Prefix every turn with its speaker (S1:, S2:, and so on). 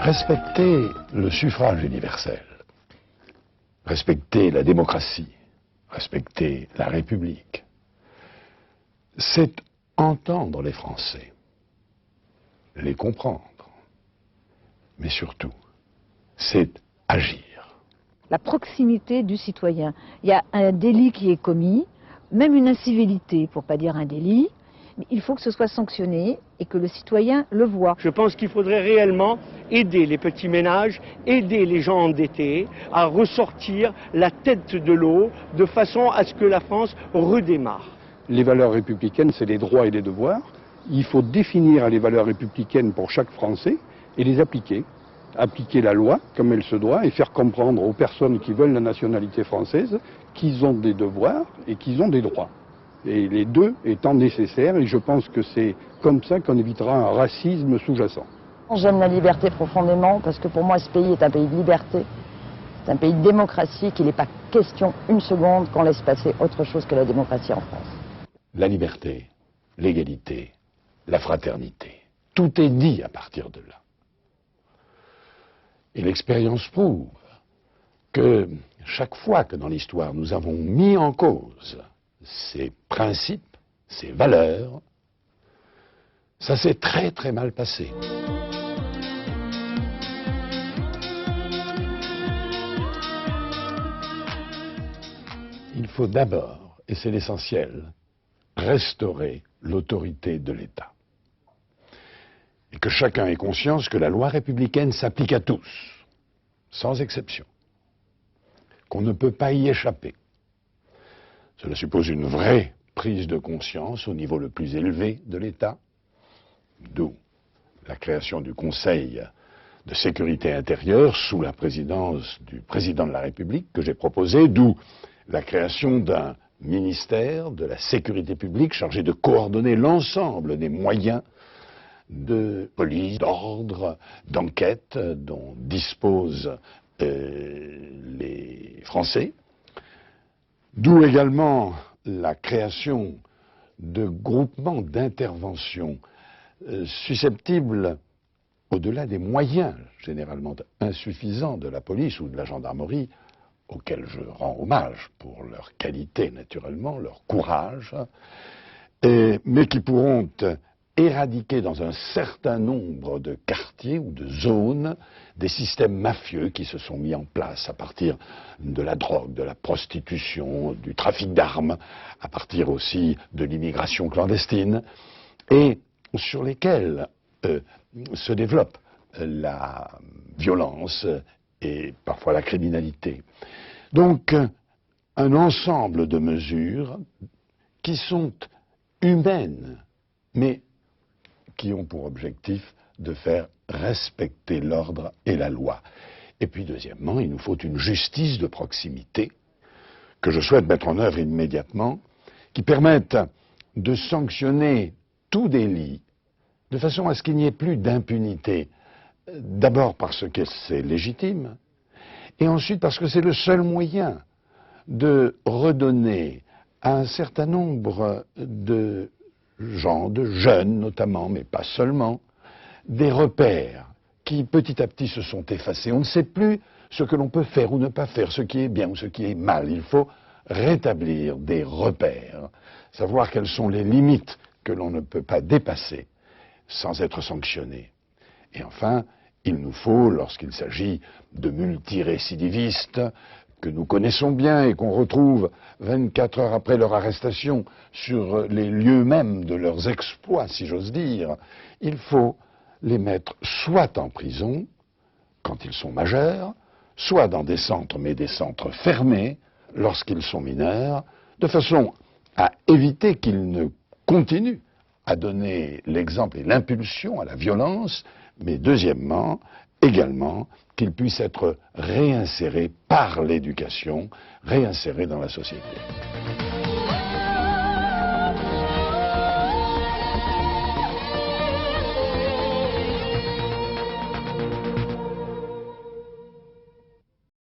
S1: Respecter le suffrage universel, respecter la démocratie, respecter la République, c'est entendre les Français, les comprendre, mais surtout, c'est agir.
S2: La proximité du citoyen. Il y a un délit qui est commis, même une incivilité, pour ne pas dire un délit, mais il faut que ce soit sanctionné et que le citoyen le voie.
S3: Je pense qu'il faudrait réellement aider les petits ménages, aider les gens endettés à ressortir la tête de l'eau de façon à ce que la France redémarre.
S4: Les valeurs républicaines, c'est les droits et les devoirs. Il faut définir les valeurs républicaines pour chaque Français et les appliquer. Appliquer la loi comme elle se doit et faire comprendre aux personnes qui veulent la nationalité française qu'ils ont des devoirs et qu'ils ont des droits. Et les deux étant nécessaires, et je pense que c'est comme ça qu'on évitera un racisme sous-jacent.
S5: J'aime la liberté profondément parce que pour moi ce pays est un pays de liberté, c'est un pays de démocratie, qu'il n'est pas question une seconde qu'on laisse passer autre chose que la démocratie en France.
S1: La liberté, l'égalité, la fraternité, tout est dit à partir de là. Et l'expérience prouve que chaque fois que dans l'histoire nous avons mis en cause ces principes, ces valeurs, ça s'est très très mal passé. Il faut d'abord, et c'est l'essentiel, restaurer l'autorité de l'État. Et que chacun ait conscience que la loi républicaine s'applique à tous, sans exception, qu'on ne peut pas y échapper. Cela suppose une vraie prise de conscience au niveau le plus élevé de l'État, d'où la création du Conseil de sécurité intérieure sous la présidence du président de la République que j'ai proposé, d'où la création d'un ministère de la sécurité publique chargé de coordonner l'ensemble des moyens de police, d'ordre, d'enquête dont disposent les Français. D'où également la création de groupements d'intervention susceptibles, au-delà des moyens généralement insuffisants de la police ou de la gendarmerie, auxquels je rends hommage pour leur qualité naturellement, leur courage, mais qui pourront éradiquer dans un certain nombre de quartiers ou de zones des systèmes mafieux qui se sont mis en place à partir de la drogue, de la prostitution, du trafic d'armes, à partir aussi de l'immigration clandestine, et sur lesquels se développe la violence et parfois la criminalité. Donc, un ensemble de mesures qui sont humaines, mais qui ont pour objectif de faire respecter l'ordre et la loi. Et puis, deuxièmement, il nous faut une justice de proximité que je souhaite mettre en œuvre immédiatement, qui permette de sanctionner tout délit de façon à ce qu'il n'y ait plus d'impunité. D'abord parce que c'est légitime, et ensuite parce que c'est le seul moyen de redonner à un certain nombre de gens, de jeunes notamment, mais pas seulement, des repères qui petit à petit se sont effacés. On ne sait plus ce que l'on peut faire ou ne pas faire, ce qui est bien ou ce qui est mal. Il faut rétablir des repères, savoir quelles sont les limites que l'on ne peut pas dépasser sans être sanctionné. Et enfin, il nous faut, lorsqu'il s'agit de multirécidivistes que nous connaissons bien et qu'on retrouve 24 heures après leur arrestation sur les lieux mêmes de leurs exploits, si j'ose dire, il faut les mettre soit en prison, quand ils sont majeurs, soit dans des centres, mais des centres fermés, lorsqu'ils sont mineurs, de façon à éviter qu'ils ne continuent à donner l'exemple et l'impulsion à la violence, mais deuxièmement, également, qu'ils puissent être réinsérés par l'éducation, réinsérés dans la société.